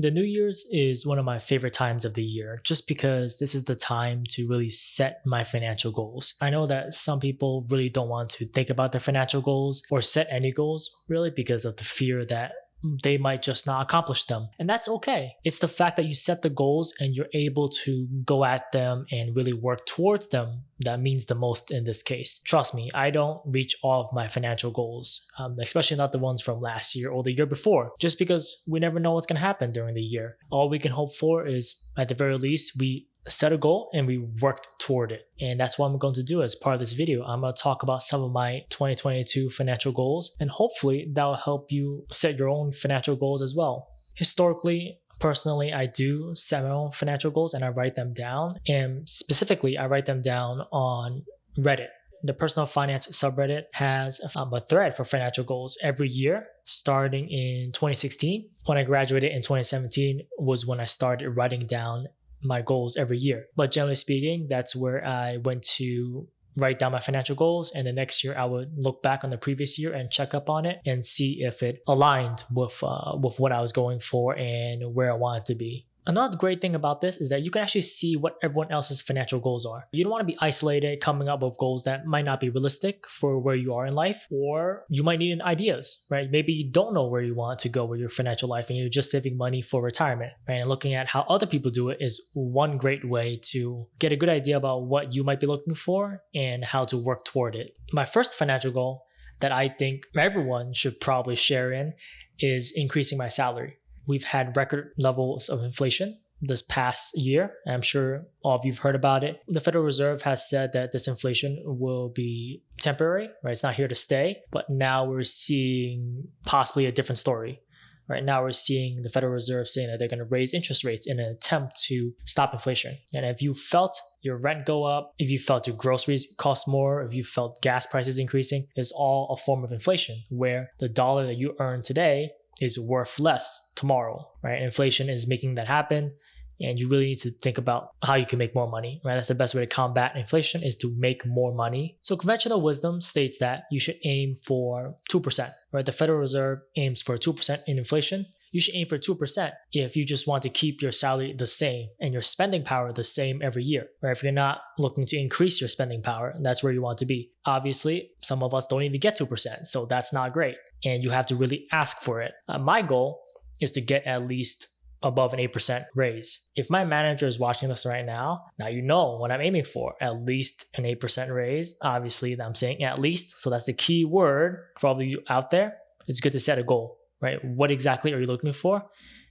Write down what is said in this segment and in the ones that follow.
The New Year's is one of my favorite times of the year just because this is the time to really set my financial goals. I know that some people really don't want to think about their financial goals or set any goals really because of the fear that they might just not accomplish them. And that's okay. It's the fact that you set the goals and you're able to go at them and really work towards them that means the most in this case. Trust me, I don't reach all of my financial goals, especially not the ones from last year or the year before, just because we never know what's going to happen during the year. All we can hope for is, at the very least, we set a goal and we worked toward it. And that's what I'm going to do as part of this video. I'm going to talk about some of my 2022 financial goals, and hopefully that will help you set your own financial goals as well. Historically, personally, I do set my own financial goals and I write them down. And specifically, I write them down on Reddit. The personal finance subreddit has a thread for financial goals every year, starting in 2016. When I graduated in 2017 was when I started writing down my goals every year. But generally speaking, that's where I went to write down my financial goals, and the next year I would look back on the previous year and check up on it and see if it aligned with what I was going for and where I wanted to be. Another great thing about this is that you can actually see what everyone else's financial goals are. You don't want to be isolated coming up with goals that might not be realistic for where you are in life, or you might need ideas, right? Maybe you don't know where you want to go with your financial life and you're just saving money for retirement, right? And looking at how other people do it is one great way to get a good idea about what you might be looking for and how to work toward it. My first financial goal that I think everyone should probably share in is increasing my salary. We've had record levels of inflation this past year. I'm sure all of you've heard about it. The Federal Reserve has said that this inflation will be temporary, right? It's not here to stay. But now we're seeing possibly a different story. Right now we're seeing the Federal Reserve saying that they're going to raise interest rates in an attempt to stop inflation. And if you felt your rent go up, if you felt your groceries cost more, if you felt gas prices increasing, it's all a form of inflation where the dollar that you earn today is worth less tomorrow, right? Inflation is making that happen, and you really need to think about how you can make more money, right? That's the best way to combat inflation, is to make more money. So conventional wisdom states that you should aim for 2%, right? The Federal Reserve aims for 2% in inflation. You should aim for 2% if you just want to keep your salary the same and your spending power the same every year, right? If you're not looking to increase your spending power, that's where you want to be. Obviously, some of us don't even get 2%, so that's not great. And you have to really ask for it. My goal is to get at least above an 8% raise. If my manager is watching this right now you know what I'm aiming for, at least an 8% raise. Obviously, I'm saying at least, so that's the key word for all of you out there. It's good to set a goal, right? What exactly are you looking for?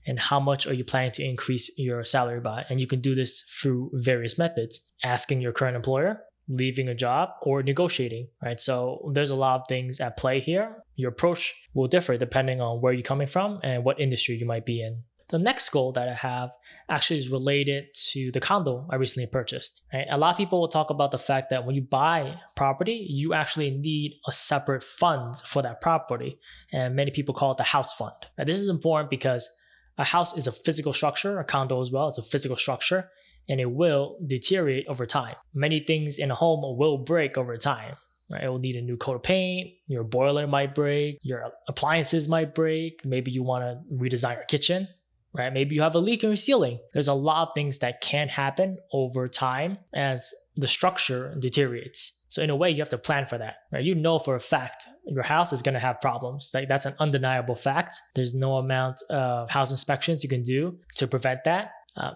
And how much are you planning to increase your salary by? And you can do this through various methods. Asking your current employer, leaving a job, or negotiating, right? So there's a lot of things at play here. Your approach will differ depending on where you're coming from and what industry you might be in. The next goal that I have actually is related to the condo I recently purchased, right? A lot of people will talk about the fact that when you buy property, you actually need a separate fund for that property. And many people call it the house fund. Now, this is important because a house is a physical structure, a condo as well, it's a physical structure, and it will deteriorate over time. Many things in a home will break over time, right? It will need a new coat of paint, your boiler might break, your appliances might break, maybe you want to redesign your kitchen, right? Maybe you have a leak in your ceiling. There's a lot of things that can happen over time as the structure deteriorates. So in a way, you have to plan for that, right? You know for a fact your house is going to have problems. Like, that's an undeniable fact. There's no amount of house inspections you can do to prevent that.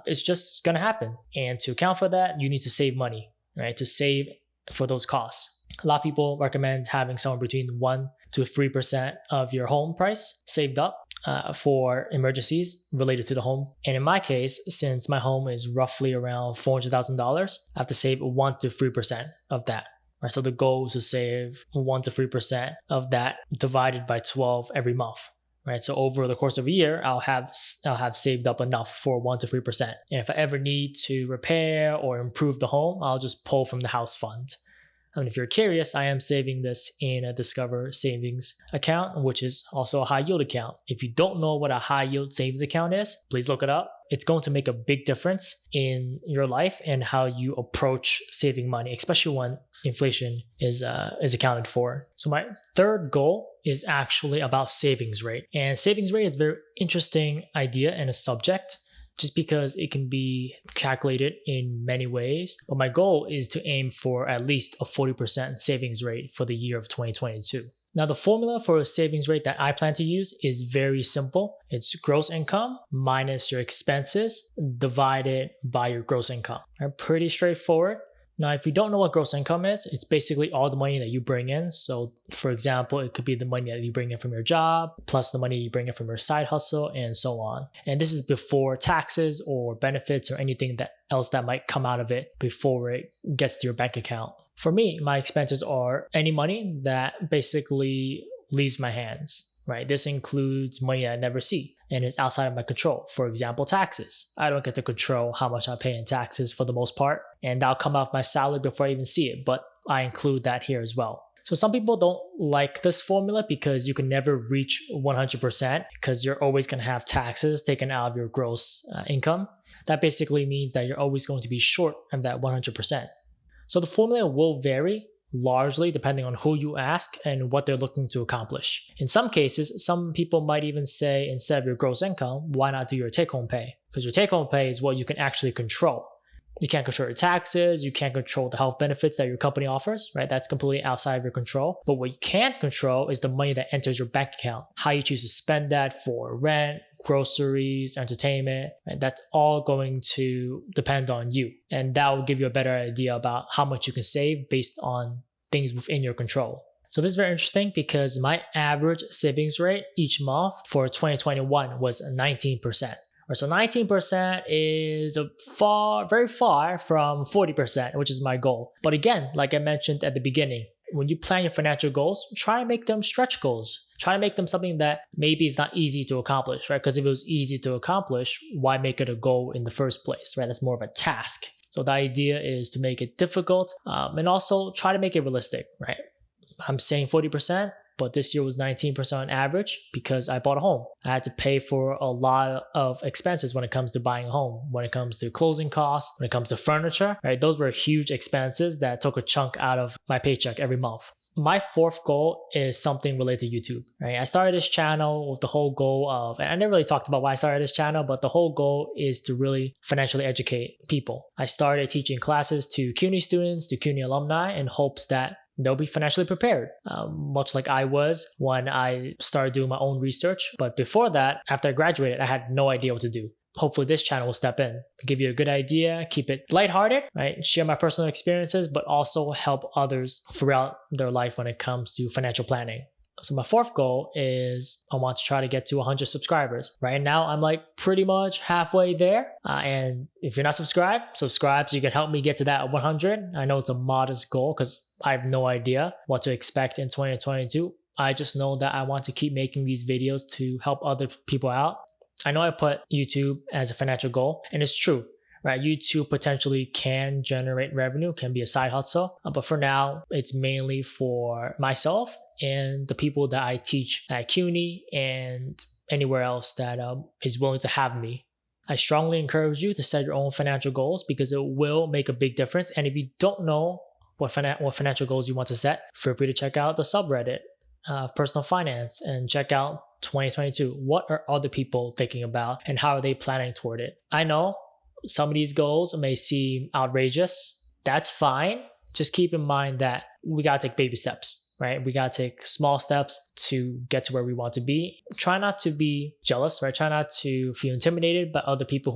It's just going to happen. And to account for that, you need to save money, right? To save for those costs. A lot of people recommend having somewhere between 1 to 3% of your home price saved up for emergencies related to the home. And in my case, since my home is roughly around $400,000, I have to save 1 to 3% of that. Right? So the goal is to save 1 to 3% of that divided by 12 every month. Right, so over the course of a year, I'll have saved up enough for 1 to 3%. And if I ever need to repair or improve the home, I'll just pull from the house fund. And if you're curious, I am saving this in a Discover savings account, which is also a high yield account. If you don't know what a high yield savings account is, please look it up. it's going to make a big difference in your life and how you approach saving money, especially when inflation is accounted for. So my third goal is actually about savings rate. And savings rate is a very interesting idea and a subject just because it can be calculated in many ways. But my goal is to aim for at least a 40% savings rate for the year of 2022. Now, the formula for a savings rate that I plan to use is very simple. It's gross income minus your expenses divided by your gross income. Pretty straightforward. Now, if you don't know what gross income is, it's basically all the money that you bring in. So, for example, it could be the money that you bring in from your job, plus the money you bring in from your side hustle, and so on. And this is before taxes or benefits or anything else that might come out of it before it gets to your bank account. For me, my expenses are any money that basically leaves my hands. Right? This includes money I never see and is outside of my control. For example, taxes. I don't get to control how much I pay in taxes for the most part, and that'll come off my salary before I even see it, but I include that here as well. So some people don't like this formula because you can never reach 100% because you're always going to have taxes taken out of your gross income. That basically means that you're always going to be short of that 100%. So the formula will vary largely depending on who you ask and what they're looking to accomplish. In some cases, some people might even say instead of your gross income, why not do your take-home pay? Because your take-home pay is what you can actually control. You can't control your taxes, you can't control the health benefits that your company offers, right? That's completely outside of your control. But what you can control is the money that enters your bank account, how you choose to spend that for rent, groceries, entertainment, and that's all going to depend on you. And that will give you a better idea about how much you can save based on things within your control. So this is very interesting because my average savings rate each month for 2021 was 19%. So 19% is very far from 40%, which is my goal. But again, like I mentioned at the beginning, when you plan your financial goals, try to make them stretch goals. Try to make them something that maybe is not easy to accomplish, right? Because if it was easy to accomplish, why make it a goal in the first place, right? That's more of a task. So the idea is to make it difficult and also try to make it realistic, right? I'm saying 40%, but this year was 19% on average because I bought a home. I had to pay for a lot of expenses when it comes to buying a home, when it comes to closing costs, when it comes to furniture, right? Those were huge expenses that took a chunk out of my paycheck every month. My fourth goal is something related to YouTube, right? I started this channel with the whole goal of, and I never really talked about why I started this channel, but the whole goal is to really financially educate people. I started teaching classes to CUNY students, to CUNY alumni in hopes that they'll be financially prepared, much like I was when I started doing my own research. But before that, after I graduated, I had no idea what to do. Hopefully this channel will step in, give you a good idea, keep it lighthearted, right? Share my personal experiences, but also help others throughout their life when it comes to financial planning. So my fourth goal is I want to try to get to 100 subscribers. Right now, I'm like pretty much halfway there. And if you're not subscribed, subscribe so you can help me get to that 100. I know it's a modest goal because I have no idea what to expect in 2022. I just know that I want to keep making these videos to help other people out. I know I put YouTube as a financial goal, and it's true, right? YouTube potentially can generate revenue, can be a side hustle. But for now, it's mainly for myself and the people that I teach at CUNY and anywhere else that is willing to have me. I strongly encourage you to set your own financial goals because it will make a big difference. And if you don't know what financial goals you want to set, feel free to check out the subreddit, personal finance, and check out 2022. What are other people thinking about and how are they planning toward it? I know some of these goals may seem outrageous. That's fine. Just keep in mind that we got to take baby steps, right? We got to take small steps to get to where we want to be. Try not to be jealous, right? Try not to feel intimidated by other people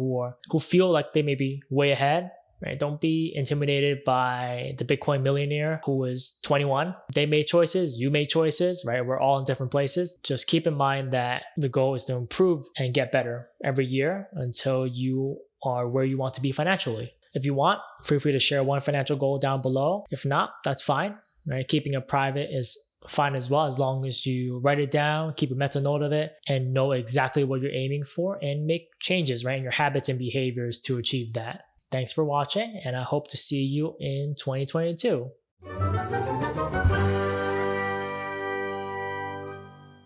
who feel like they may be way ahead. Right? Don't be intimidated by the Bitcoin millionaire who was 21. They made choices, you made choices, right? We're all in different places. Just keep in mind that the goal is to improve and get better every year until you are where you want to be financially. If you want, feel free to share one financial goal down below. If not, that's fine. Right? Keeping it private is fine as well, as long as you write it down, keep a mental note of it, and know exactly what you're aiming for and make changes, right, in your habits and behaviors to achieve that. Thanks for watching, and I hope to see you in 2022.